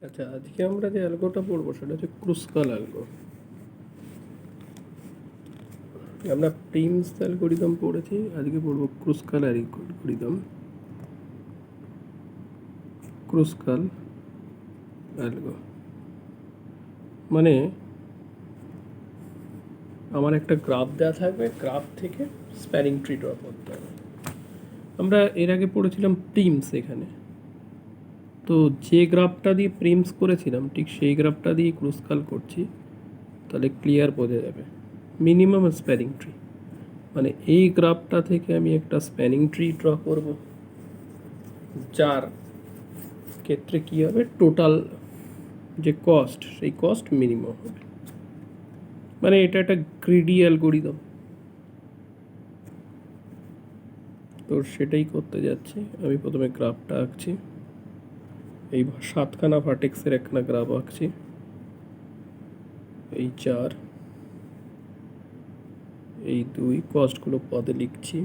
আচ্ছা, আজকে আমরা যে অ্যালগোটা পড়বো সেটা হচ্ছে ক্রুস্কাল অ্যালগো। আমরা প্রিমস অ্যালগোরিদম পড়েছি, আজকে পড়বো ক্রুস্কাল অ্যালগোরিদম। ক্রুস্কাল অ্যালগো মানে আমার একটা গ্রাফ দেওয়া থাকবে, গ্রাফ থেকে স্প্যানিং ট্রি ড্র করতে হবে। আমরা এর আগে পড়েছিলাম প্রিমস এখানে, তো যে গ্রাফটা দিয়ে প্রিমস করেছিলাম ঠিক সেই গ্রাফটা দিয়ে ক্রুস্কাল করছি, তাহলে ক্লিয়ার বোঝা যাবে। মিনিমাম স্প্যানিং ট্রি মানে এই গ্রাফটা থেকে আমি একটা স্প্যানিং ট্রি ড্র করব, যার ক্ষেত্রে কী হবে, টোটাল যে কস্ট সেই কস্ট মিনিমাম হবে। মানে এটা একটা গ্রিডি অ্যালগোরিদম, তো সেটাই করতে যাচ্ছি। আমি প্রথমে গ্রাফটা আঁকছি, এই 7খানা ভার্টেক্সের একখানা গ্রাফ আঁকছি। এই 4, এই 2, কস্টগুলো পদে লিখছি।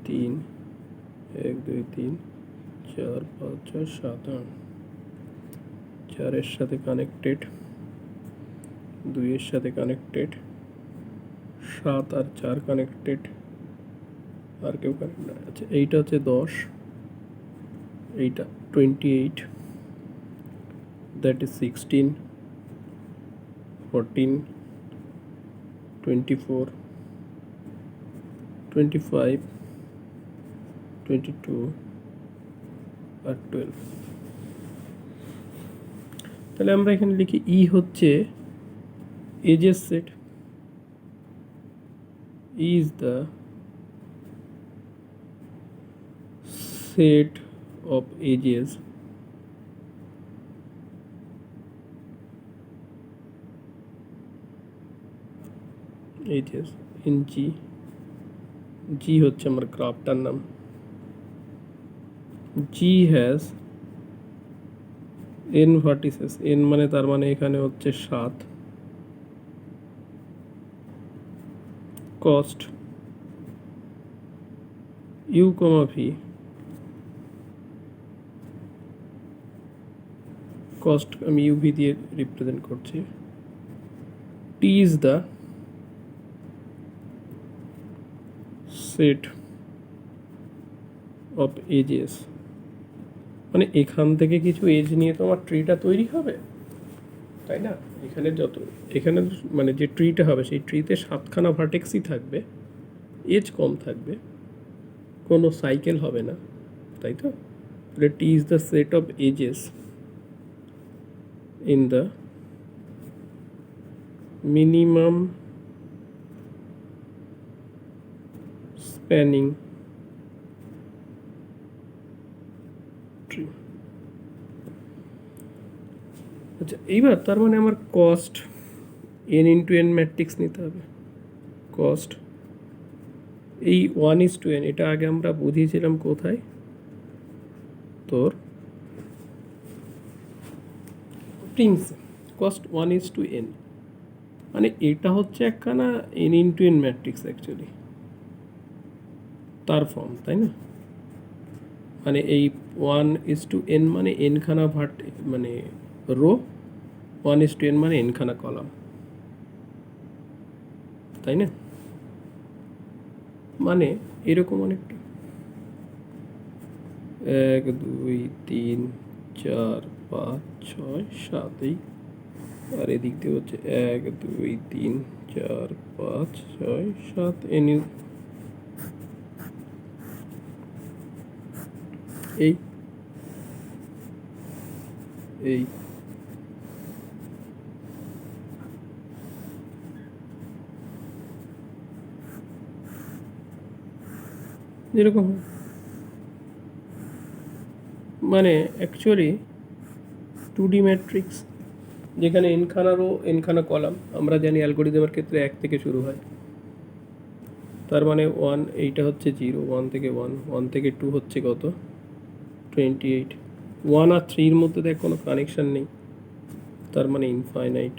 3, 1 2 3 4 5 6 7 8, 4-এর সাথে কানেক্টেড, 2-এর সাথে কানেক্টেড, 7 আর 4 কানেক্টেড, আর কেউ কানেক্ট না। আচ্ছা, এইটা হচ্ছে 10, এইটা 28, দ্যাট ইজ 16, 14, 24, 25, 22 আর 12। তাহলে আমরা এখানে লিখি ই হচ্ছে edges set, is the set of edges in G। G হচ্ছে আমার গ্রাফটার নাম। G has n vertices, n মানে তার মানে এখানে হচ্ছে 7, cost u, v, cost আমি uv দিয়ে রিপ্রেজেন্ট করছি। T is the set of edges, মানে এখান থেকে কিছু এজ নিয়ে তো আমার ট্রিটা তৈরি হবে, তাই না? এখানে মানে যে ট্রিটা হবে সেই ট্রিতে 7খানা ভার্টেক্সই থাকবে, এজ কম থাকবে, কোনো সাইকেল হবে না, তাই তো? তাহলে T is the set of edges in the minimum spanning tree. আচ্ছা, এইবার তার মানে আমার cost n into n matrix নিতে হবে। কস্ট এই 1:n, এটা আগে আমরা বুঝিয়েছিলাম কোথায়, তোর প্রিন্স। কস্ট 1:n মানে এটা হচ্ছে একখানা n into n matrix actually, তার ফর্ম, তাই না? মানে এই 1:n মানে n-খানা মানে রো, 1:n মানে n-খানা কলাম, তাই না? মানে এরকম অনেকটা 1 2 3 4 5 6 7, এই আর এদিক দিয়ে হচ্ছে 1 2 3 4 5 6 7 n, এই এই যেরকম মানে অ্যাকচুয়ালি 2D ম্যাট্রিক্স, যেখানে n-খানা রো n-খানা কলাম। আমরা জানি অ্যালগোরিদমের ক্ষেত্রে 1 থেকে শুরু হয়, তার মানে 1, এইটা হচ্ছে 0, 1 থেকে 1, 1 থেকে 2 হচ্ছে কত, 28, 1 আর 3-এর মধ্যে দেখ কোনো কানেকশান নেই, তার মানে ইনফাইনাইট।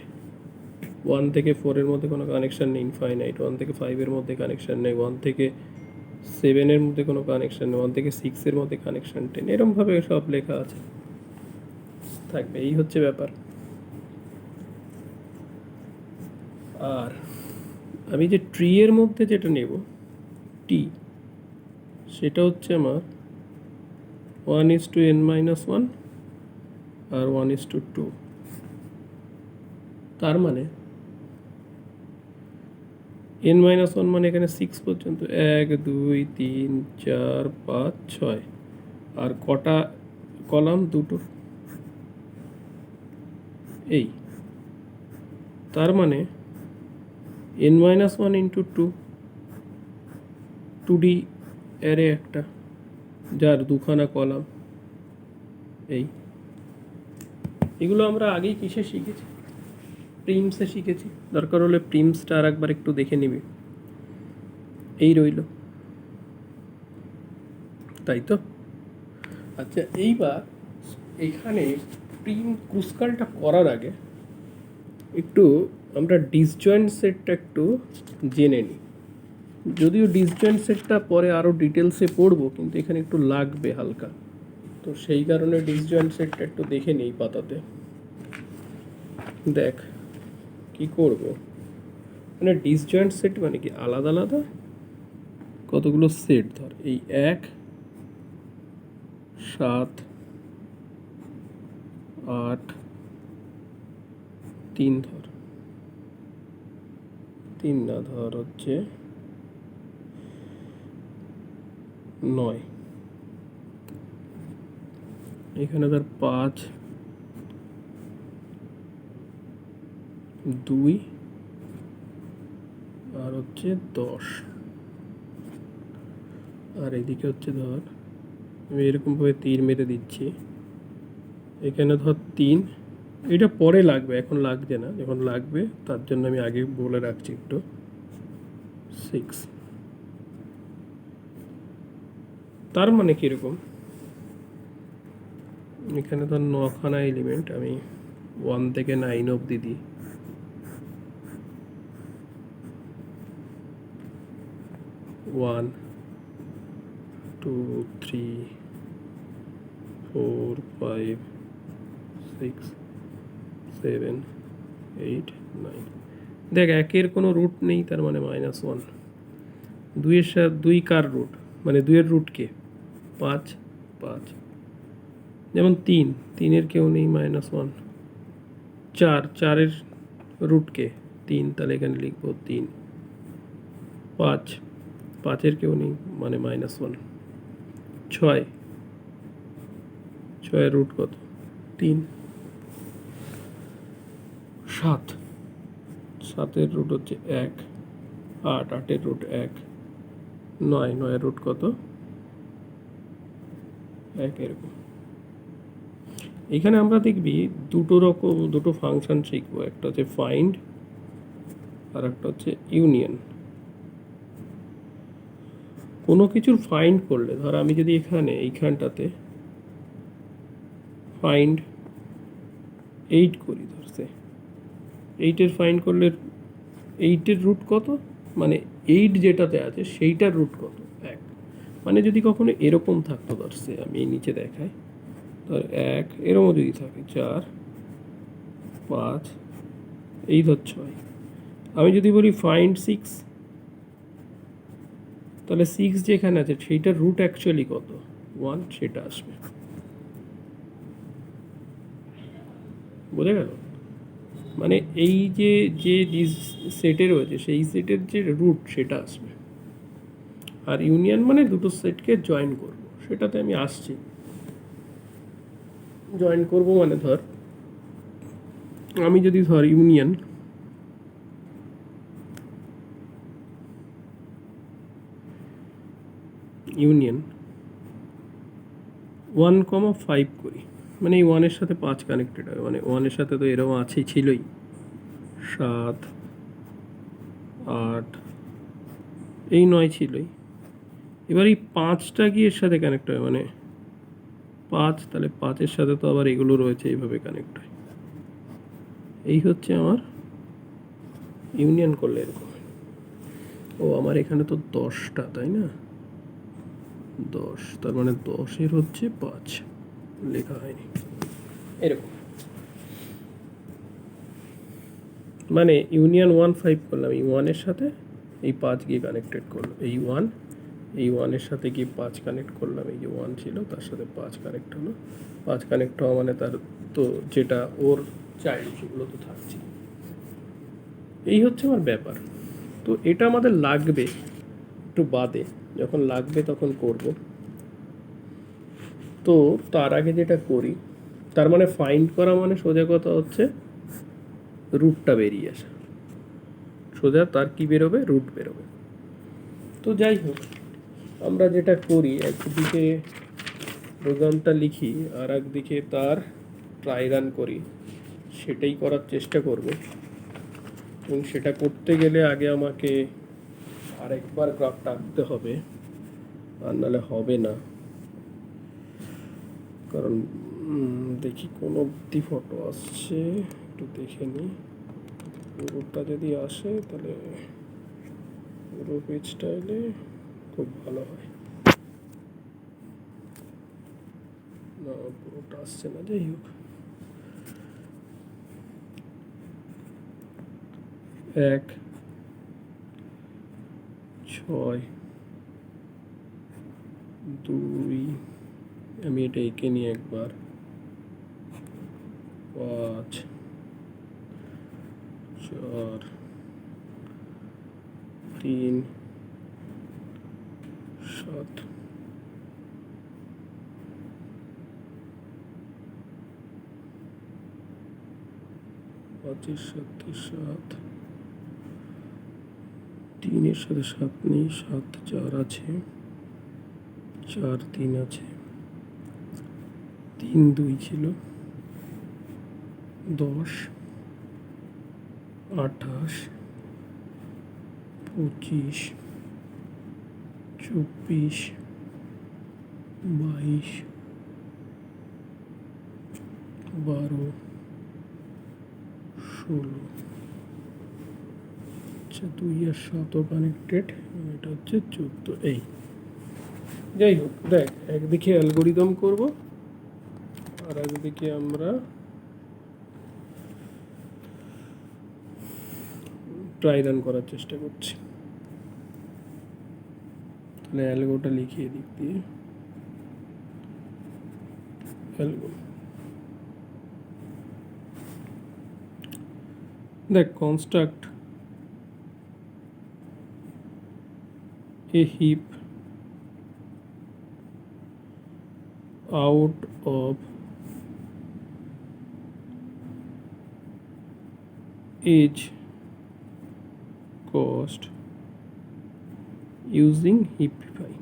1 থেকে 4-এর মধ্যে কোনো কানেকশান নেই, ইনফাইনাইট। 1 থেকে 5-এর মধ্যে কানেকশান নেই, 1 থেকে 7-এর মধ্যে কোনো কানেকশান নেই, 1 থেকে 6-এর মধ্যে কানেকশান 10, এরমভাবে সব লেখা আছে। থাকবে, এই হচ্ছে ব্যাপার। আর আমি যে ট্রি এর মধ্যে যেটা নেব টি, সেটা হচ্ছে আমার 1:n-1 আর 1:2। তার মানে n-1 মানে এখানে 6 পর্যন্ত, 1 2 3 4 5 6, আর কটা কলাম? দুটো। এই তার মানে n-1 ইন্টু 2, 2D অ্যারে একটা, যার দুখানা কলাম। এগুলো আমরা আগেই কিসে শিখেছি? প্রিমসে শিখেছি। দরকার হলে প্রিমসটা আর একবার একটু দেখে নিবি। এই রইল, তাই তো? আচ্ছা, এইবার এখানে প্রিম ক্রুসকালটা করার আগে একটু আমরা ডিসজয়েন্ট সেটটা একটু জেনে নিই। যদিও ডিসজয়েন্ট সেটটা পরে আরও ডিটেলসে পড়বো, কিন্তু এখানে একটু লাগবে হালকা, তো সেই কারণে ডিসজয়েন্ট সেটটা একটু দেখে নিই পাতাতে। দেখ কি করব, মানে ডিসজয়েন্ট সেট মানে কি, আলাদা আলাদা কতগুলো সেট। ধর এই 1 7 8 3, ধর 3 না, ধর হচ্ছে 9, এখানে ধর 5 2 আর হচ্ছে 10, আর এদিকে হচ্ছে ধর আমি এরকমভাবে তীর মেরে দিচ্ছি, এখানে ধর 3। এটা পরে লাগবে, এখন লাগছে না, যখন লাগবে তার জন্য আমি আগে বলে রাখছি একটু। 6, তার মানে কীরকম, এখানে ধর 9খানা এলিমেন্ট, আমি 1 থেকে 9 অবধি দিই। 1 2 3 4 5 6 7 8 9। দেখ, 1-এর কোনো রুট নেই, তার মানে -1। 2-এর সাথে 2 কার রুট, মানে 2-এর রুট কে? 5 5। যেমন 3-এর কেউ নেই, -1। 4-এর রুট কে? 3, তাহলে এখানে লিখবো 3। 5-এর কেউ নেই, মানে -1। 6-এর রুট কত? 3। 7-এর রুট হচ্ছে 1। 8-এর রুট 1। 9-এর রুট কত? 1। এরকম এখানে আমরা দেখবি দুটো ফাংশন শিখবো, একটা হচ্ছে ফাইন্ড আর একটা হচ্ছে ইউনিয়ন। কোনো কিছুর ফাইন্ড করলে, ধর আমি যদি এইখানটাতে ফাইন্ড 8 করি, ধরছে 8-এর ফাইন্ড করলে 8-এর রুট কত, মানে 8 যেটাতে আছে সেইটার রুট কত? 1। মানে যদি কখনো এরকম থাকতো, ধরছে আমি এই নিচে দেখাই, ধর 1 এরকম যদি থাকে, 4 5, এই ধর 6, আমি যদি বলি ফাইন্ড 6, তাহলে 6 যেখানে আছে সেইটার রুট অ্যাকচুয়ালি কত? 1, সেটা আসবে। বোঝা গেল? মানে এই যে সেটে রয়েছে সেই সেটের যে রুট সেটা আসবে। আর ইউনিয়ন মানে দুটো সেটকে জয়েন করব, সেটাতে আমি আসছি। জয়েন করব মানে ধর আমি যদি ধর ইউনিয়ন ইউনিয়ন 1,5 করি, মানে এই 1-এর সাথে 5 কানেক্টেড হবে, মানে 1-এর সাথে তো এরকম আছেই, ছিলই। 7 8, এই 9 ছিলই। এবার এই 5টা কি এর সাথে কানেক্ট হয়, মানে 5, তাহলে 5-এর সাথে তো আবার এগুলো রয়েছে, এইভাবে কানেক্ট হয়। এই হচ্ছে আমার ইউনিয়ন করলে এরকম। ও আমার এখানে তো 10টা, তাই না? 10, তার মানে 10-এর হচ্ছে 5 লেখা হয়নি, এরকম। মানে ইউনিয়ন 1 5 করলাম, এই 1-এর সাথে এই 5 গিয়ে কানেক্টেড করলো, এই 1 এই 1-এর সাথে গিয়ে 5 কানেক্ট করলাম, এই যে 1 ছিল তার সাথে 5 কানেক্ট হলো, 5 কানেক্ট হওয়া মানে তার তো যেটা ওর চাইল্ড সেগুলো তো থাকছে। এই হচ্ছে আমার ব্যাপার। তো এটা আমাদের লাগবে একটু বাদে, যখন লাগবে তখন করব। তো তার আগে যেটা করি, তার মানে ফাইন্ড করা মানে সোজা কথা হচ্ছে রুটটা বেরিয়ে আসা, সোজা তার কি বেরোবে, রুট বেরোবে। তো যাই হোক, আমরা যেটা করি একদিকে প্রোগ্রামটা লিখি আর একদিকে তার ট্রাই রান করি, সেটাই করার চেষ্টা করব। এবং সেটা করতে গেলে আগে আমাকে আরেকবার গ্রাফটা আঁকতে হবে, আর নাহলে হবে না। কারণ দেখি কোন অব্দি ফটো আসছে, একটু দেখে নিই। পুরোটা যদি আসে তাহলে পুরো পেজটা এলে খুব ভালো হয়। না, পুরোটা আসছে না। যাই হোক, 1 6 2, আমি এটা এঁকে নিই একবার, 5 4 3 7 5-এর সাথে 7, 3-এর সাথে 7 নেই, 7 4 আছে, 4 3 আছে, 3 2 ছিল, 10 28 25 24 22 12 16। আচ্ছা, 2 আর 7ও কানেক্টেড, এটা হচ্ছে 14। এই যাই হোক, দেখ একদিকে অ্যালগোরিদম করব আর একদিকে আমরা ট্রাই রান করার চেষ্টা করছি। তাহলে অ্যালগোটা লিখিয়ে দিক দিয়ে, অ্যালগো দেখ, construct a heap out of age cost using heapify।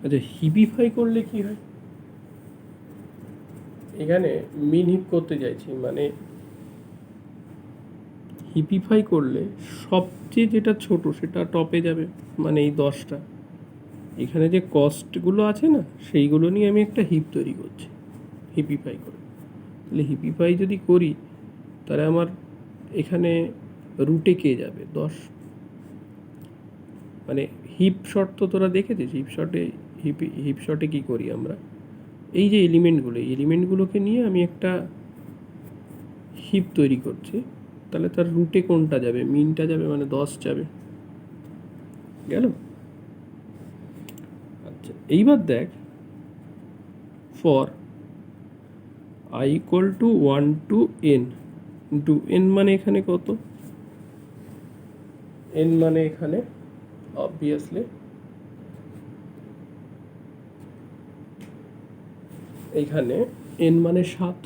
আচ্ছা, হিপিফাই করলে কি হয়? এখানে মিন হিপ করতে চাইছি, মানে হিপিফাই করলে সবচেয়ে যেটা ছোট সেটা টপে যাবে, মানে এই 10টা। এখানে যে কস্টগুলো আছে না, সেইগুলো নিয়ে আমি একটা হিপ তৈরি করছি হিপিফাই করে। তাহলে হিপিফাই যদি করি তাহলে আমার এখানে রুটে কে যাবে, 10। মানে হিপ শট তো তোরা দেখেছিস, হিপ শটে কী করি আমরা, এই যে এলিমেন্টগুলোকে নিয়ে আমি একটা হিপ তৈরি করছি। তাহলে তার রুটে কোনটা যাবে, মিনটা যাবে, মানে 10 যাবে, গেল। আচ্ছা, এইবার দেখ, for i equal to 1 to n into n, মানে এখানে কত, n মানে এখানে অবভিয়াসলি এইখানে n মানে 7।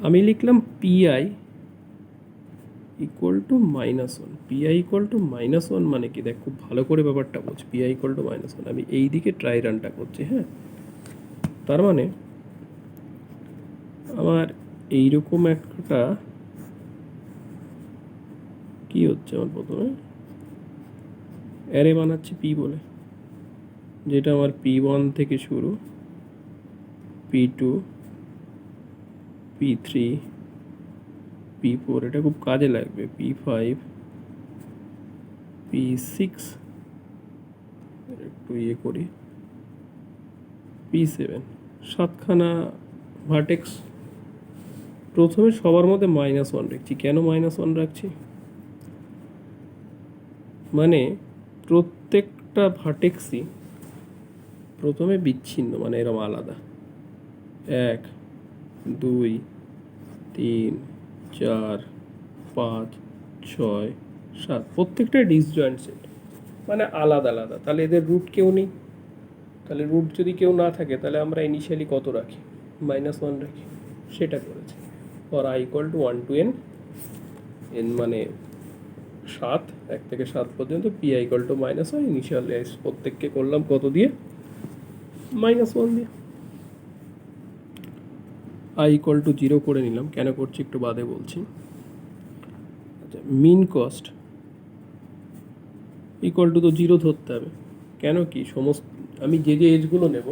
আমি লিখলাম pi equal to -1। pi equal to -1 মানে কি, দেখ খুব ভালো করে ব্যাপারটা বোঝ। pi ইকুয়াল টু -1, আমি এই দিকে ট্রাই রানটা করছি, হ্যাঁ। তার মানে আমার এইরকম একটা কি হচ্ছে, আমার প্রথমে অ্যারে বানাচ্ছি পি বলে, যেটা আমার p1 থেকে শুরু, p2 p3 p4, এটা খুব কাজে লাগবে, p5 p6, একটু ইয়ে করি, p7, 7খানা ভার্টেক্স প্রথমে সবার মধ্যে -1 রাখছি। কেন -1 রাখছি? মানে প্রত্যেকটা ভার্টেক্সই প্রথমে বিচ্ছিন্ন, মানে এরকম আলাদা। 1 2 3 4 5 6 7 প্রত্যেকটা ডিসজয়েন্ট সেট, মানে আলাদা আলাদা। তাহলে এদের রুট কেউ নেই। তাহলে রুট যদি কেউ না থাকে তাহলে আমরা ইনিশিয়ালি কত রাখি? -1 রাখি। সেটা করেছি। For i = 1 to n, n মানে 7, 1 থেকে 7 পর্যন্ত, pi = -1। ইনিশিয়ালাইজ প্রত্যেককে করলাম কত দিয়ে? -1 দিয়ে। i = 0 করে নিলাম। কেন করছি একটু বাদে বলছি। আচ্ছা, মিন কস্ট = তো 0 ধরতে হবে। কেন কি, সমস্ত আমি যে এজগুলো নেব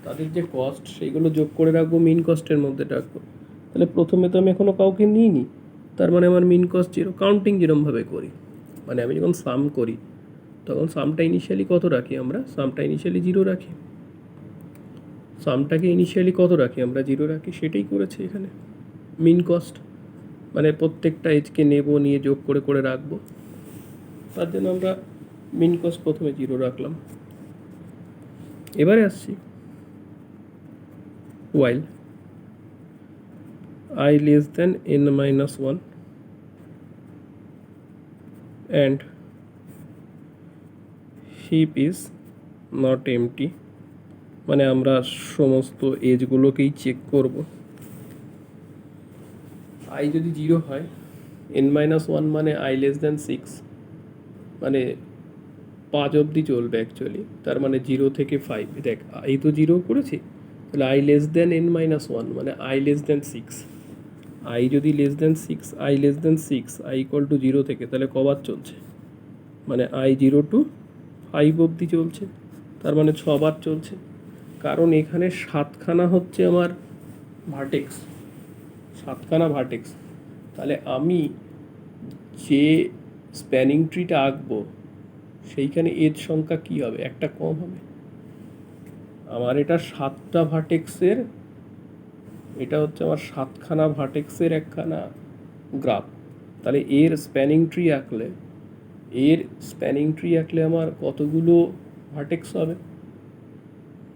তাদের যে কস্ট সেইগুলো যোগ করে রাখবো, মিন কস্টের মধ্যে রাখবো। তাহলে প্রথমে তো আমি এখনও কাউকে নিইনি, তার মানে আমার মিন কস্ট 0। কাউন্টিং যেরমভাবে করি, মানে আমি যখন সাম করি তখন সামটা ইনিশিয়ালি কত রাখি? আমরা সামটা ইনিশিয়ালি 0 রাখি। সামটাকে ইনিশিয়ালি কত রাখি? আমরা 0 রাখি। সেটাই করেছি এখানে। মিন কস্ট মানে প্রত্যেকটা এজকে নেব, নিয়ে যোগ করে করে রাখবো। তার জন্য আমরা মিন কস্ট প্রথমে 0 রাখলাম। এবারে আসছি while I less than n-1 and heap is not empty, মানে আমরা সমস্ত এজগুলোকেই চেক করব। i যদি 0 হয়, n-1 মানে i less than 6, মানে 5 অবধি চলবে অ্যাকচুয়ালি। তার মানে 0 থেকে 5। দেখ, i তো 0 করেছি, তাহলে i less than n-1 মানে i less than 6। i যদি less than 6, i less than 6, i = 0 থেকে, তাহলে কবার চলছে? মানে i 0 to 5 অবধি চলছে। তার মানে 6 বার চলছে। কারণ এখানে 7খানা হচ্ছে আমার ভার্টেক্স, 7খানা ভার্টেক্স। তাহলে আমি যে স্প্যানিং ট্রিটা আঁকবো সেইখানে এজ সংখ্যা কী হবে? একটা কম হবে। আমার এটা 7টা ভার্টেক্সের, এটা হচ্ছে আমার 7খানা ভার্টেক্সের একখানা গ্রাফ। তাহলে এর স্প্যানিং ট্রি আঁকলে আমার কতগুলো ভার্টেক্স হবে?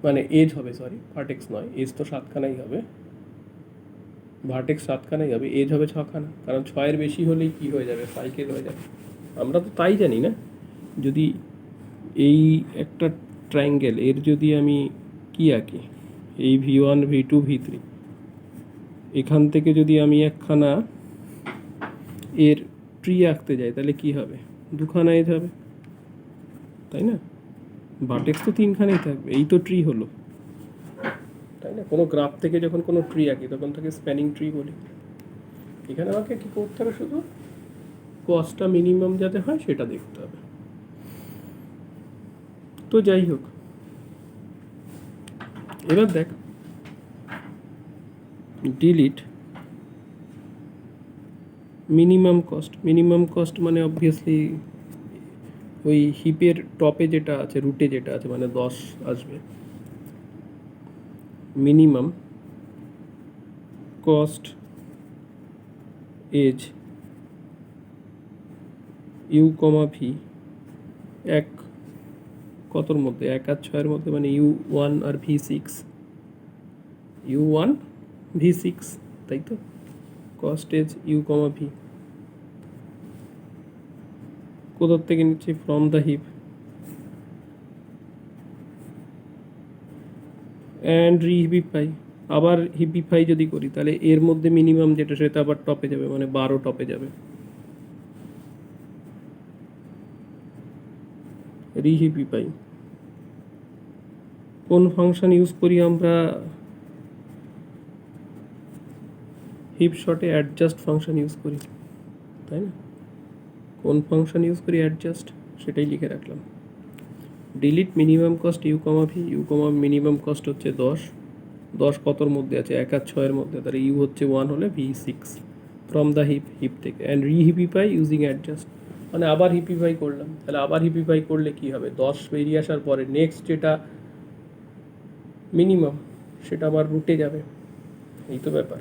মানে এজ হবে, সরি ভার্টেক্স নয়, এজ তো 7খানাই হবে। ভার্টেক্স 7খানাই হবে, এজ হবে 6খানা। কারণ 6-এর বেশি হলেই কী হয়ে যাবে? সাইকেল হয়ে যাবে। আমরা তো তাই জানি না। যদি এই একটা ট্রায়াঙ্গেল, এর যদি আমি কি আঁকি, এই v1 v2 v3, এখান থেকে যদি আমি একখানা এর ট্রি আঁকতে যাই তাহলে কি হবে? 2খানা এজ হবে, তাই না? ভার্টেক্স তো 3খানাই থাকবে। এই তো ট্রি হলো, তাই না? কোনো গ্রাফ থেকে যখন কোনো ট্রি আঁকি তখন তাকে স্প্যানিং ট্রি বলি। এখানে আমাকে কী করতে হবে? শুধু কস্টটা মিনিমাম যাতে হয় সেটা দেখতে হবে। তো যাই হোক, এবার দেখ, ডিলিট মিনিমাম কস্ট মানে অবভিয়াসলি ওই হিপের টপে যেটা আছে, রুটে যেটা আছে, মানে 10 আসবে। Minimum cost edge u comma v, এক কতর মধ্যে? 1 আর 6-এর মধ্যে, মানে u1 আর v6, u1 v6, তাই তো? Cost edge u comma v কোথার থেকে নিচ্ছি? From the heap. And reheapify, আবার হিপিফাই যদি করি তাহলে এর মধ্যে মিনিমাম যেটা সেটা আবার টপে যাবে, মানে 12 টপে যাবে। রিহিপিফাই কোন ফাংশন ইউজ করি আমরা? হিপ শটে অ্যাডজাস্ট ফাংশন ইউজ করি, তাই না? কোন ফাংশন ইউজ করি? অ্যাডজাস্ট, সেটাই লিখে রাখলাম। Delete minimum cost you comma v, u comma minimum cost হচ্ছে 10 কতর মধ্যে আছে? 1 আর 6-এর মধ্যে, তাহলে ইউ হচ্ছে 1 হলে v6 ফ্রম দ্য হিপ থেকে। অ্যান্ড রিহিপিফাই ইউজিং অ্যাডজাস্ট, মানে আবার হিপিফাই করলাম। তাহলে আবার হিপিফাই করলে কি হবে? 10 বেরিয়ে আসার পরে নেক্সট যেটা মিনিমাম সেটা আবার রুটে যাবে। এই তো ব্যাপার।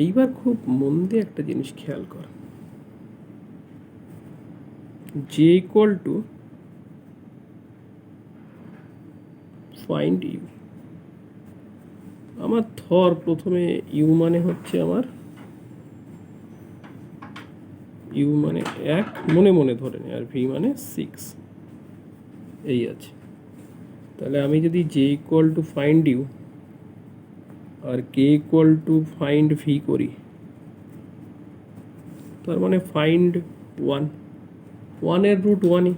এইবার খুব মন দিয়ে একটা জিনিস খেয়াল কর, j equal to find u. আমার ধর প্রথমে ইউ মানে হচ্ছে আমার ইউ মানে 1 মনে মনে ধরে নে, আর ভি মানে 6 এই আছে। তাহলে আমি যদি j equal to find u আর k equal to find v করি, তার মানে ফাইন্ড 1, 1 এর রুট 1ই,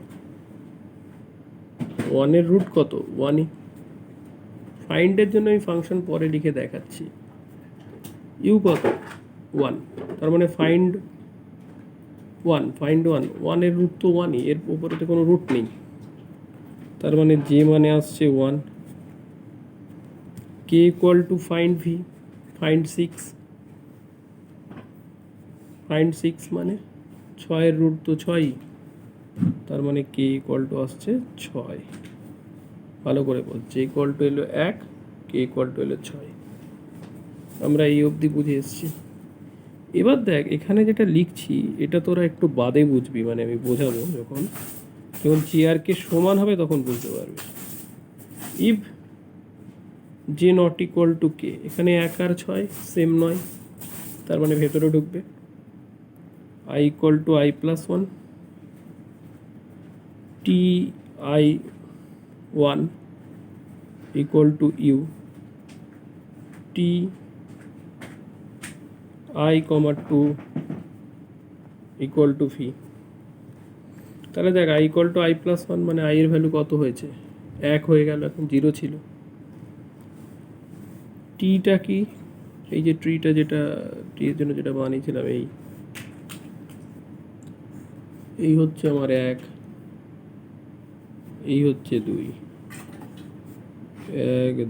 1-এর রুট কত 1ই। ফাইন্ডের জন্য আমি ফাংশন পরে লিখে দেখাচ্ছি। ইউ কত 1, তার মানে ফাইন্ড 1, ফাইন্ড 1, 1-এর রুট তো 1ই, এর উপরে তো কোনো রুট নেই, তার মানে জে মানে আসছে 1। K equal to find V, find 6, find 6 মানে 6-এর রুট তো 6ই, তার মানে কে ইকুয়াল টু আসছে 6। ভালো করে বল, জে ইকুয়াল টু এলো 1, কে ইকুয়াল টু এলো 6। আমরা এই অবধি বুঝে এসেছি। এবার দেখ এখানে যেটা লিখছি এটা তোরা একটু বাদে বুঝবি, মানে আমি বোঝাবো যখন জে আর কে সমান হবে তখন বুঝতে পারবি। If J not equal to K, এখানে 1 আর 6 সেম নয়, তার মানে ভেতরে ঢুকবে। I equal to i plus 1, t i 1 equal to u, t I comma 2 equal to v. তাহলে দেখ i equal to i plus 1 মানে আই এর ভ্যালু কত হয়েছে 1 হয়ে গেল, এখন 0 ছিল। টিটা কি, এই যে ট্রিটা যেটা টি এর জন্য যেটা বানিয়েছিলাম, এই হচ্ছে আমার 1, এই হচ্ছে 2, 1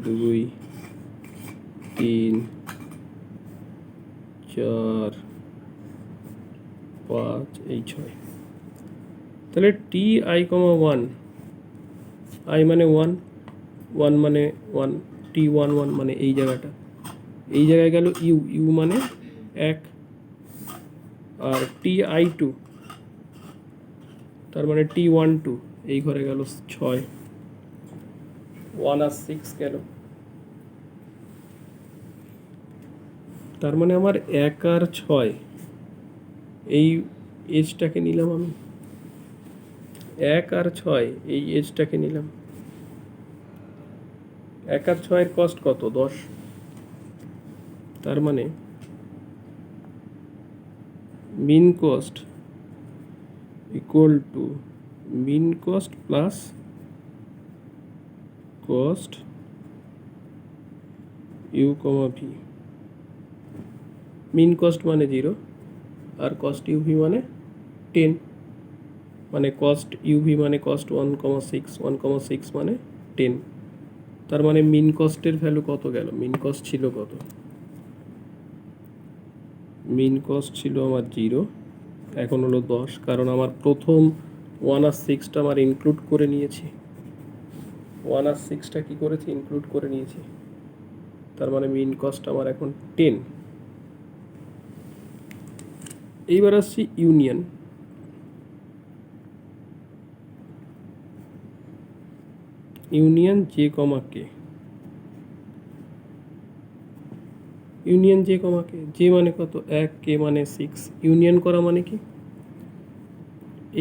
2 3 4 5 এই 6। তাহলে টি আই কমা 1, আই মানে 1, 1 মানে 1, টি 1 1 মানে এই জায়গাটা, এই জায়গায় গেল ইউ, ইউ মানে 1, আর টি আই 2 তার মানে টি 1 2 এই ঘরে গেল 6, 1 আর 6 গেল, তার মানে আমার 1 আর 6 এই এজটাকে নিলাম আমি, 1 আর 6 এই এজটাকে নিলাম। 1 আর 6-এর কস্ট কত 10, তার মানে min cost equal to min cost plus cost you comma V. Min cost মানে 0 আর কস্ট ইউ ভি মানে 10, মানে কস্ট ইউ ভি মানে কস্ট 1,6, 1,6 মানে 10। তার মানে মিন কস্টের ভ্যালু কত গেল, মিন কস্ট ছিল কত, মিন কস্ট ছিল আমার 0, এখন হলো 10, কারণ আমার প্রথম 1 আর 6টা আমার ইনক্লুড করে নিয়েছি, 1 আর 6টা কী করেছি ইনক্লুড করে নিয়েছি, তার মানে মিন কস্ট আমার এখন 10। এইবার আসছি ইউনিয়ন। ইউনিয়ন জে কমা কে, ইউনিয়ন জে কমা কে, জে মানে কত 1, কে মানে 6, ইউনিয়ন করা মানে কি,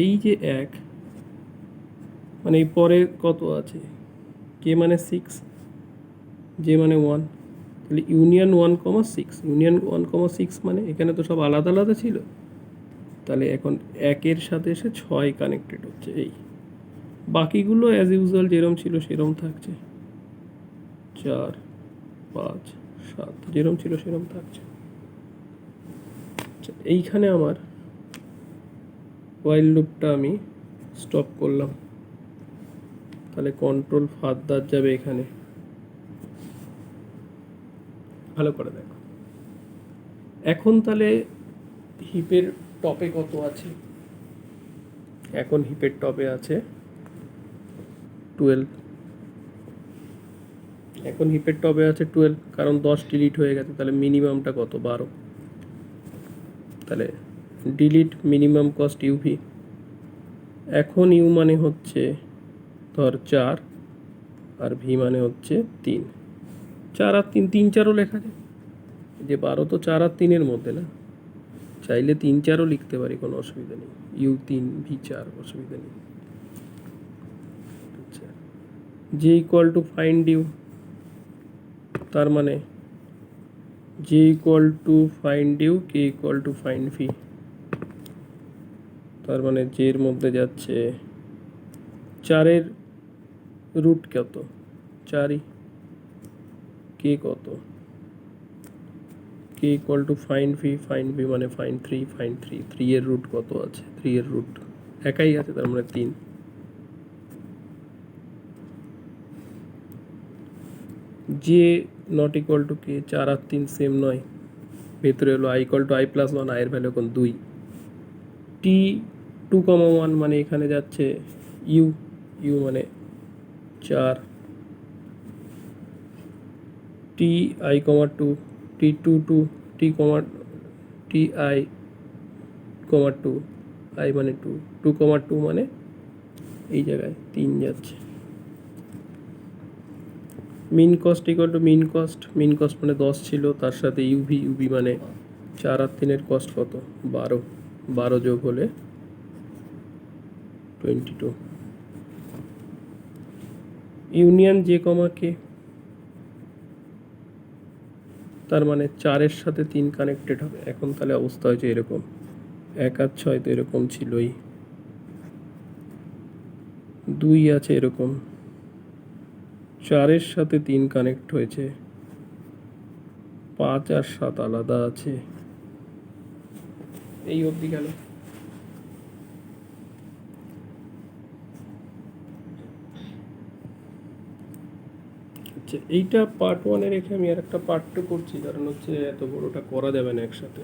এই যে 1 মানে এই পরে কত আছে কে মানে 6, জে মানে 1, তাহলে ইউনিয়ন 1,6, ইউনিয়ন 1,6 মানে এখানে তো সব আলাদা আলাদা ছিল, তাহলে এখন 1-এর সাথে এসে 6 কানেক্টেড হচ্ছে, এই বাকিগুলো অ্যাজ ইউজুয়াল যেরম ছিল সেরম থাকছে, 4 5 7 যেরম ছিল সেরম থাকছে। আচ্ছা, এইখানে আমার হোয়াইল লুপটা আমি স্টপ করলাম, তাহলে কন্ট্রোল ফার্দার যাবে এখানে, ভালো করে দেখো। এখন তাহলে হিপের টপে কত আছে, এখন হিপের টপে আছে 12, এখন হিপের টপে আছে 12, কারণ 10 ডিলিট হয়ে গেছে, তাহলে মিনিমামটা কত 12। তাহলে ডিলিট মিনিমাম কস্ট ইউভি। এখন ইউ মানে হচ্ছে ধর 4 আর ভি মানে হচ্ছে 3। 4 আর 3, 3 4ও লেখা যায়, যে 12 তো 4 আর 3-এর মধ্যে না, চাইলে 3 4ও লিখতে পারি, কোনো অসুবিধা নেই। ইউ 3 ভি 4, অসুবিধা নেই। আচ্ছা, j equal to find u, তার মানে j equal to find u, k equal to find v. তার মানে জে এর মধ্যে যাচ্ছে 4-এর রুট কত, 4ই। কে কত, কে ইকুয়াল টু ফাইন্ড ভি মানে ফাইন্ড 3, ফাইন্ড 3। 3 এর রুট কত আছে, 3 এর রুট একাই আছে, তার মানে 3। J not equal to k, 4 আর 3 সেম নয়, ভেতরে হলো i equal to i plus 1, আয়ের ভ্যালু এখন 2। টি 2,1 মানে এখানে যাচ্ছে ইউ, ইউ মানে 4। T I comma 2, T 2 T comma T I comma 2, I মানে 2, 2,2 মানে এই জায়গায় 3 যাচ্ছে। Min cost equal to min cost, min cost মানে 10 ছিল, তার সাথে ইউভি, ইউভি মানে 4 আর 3-এর কস্ট কত, 12, 12 যোগ হলে 22। ইউনিয়ন জে কমা কে, তার মানে 4-এর সাথে 3 কানেক্টেড হবে। এখন তাহলে অবস্থা হয়েছে এরকম, 1 আর 6 তো এরকম ছিলই, 2 আছে এরকম, 4-এর সাথে 3 কানেক্ট হয়েছে, 5 আর 7 আলাদা আছে। এই অবধি গেল। আচ্ছা, এইটা পার্ট 1-এ রেখে আমি আর একটা পার্ট 2 করছি, কারণ হচ্ছে এত বড়টা করা যাবে না একসাথে।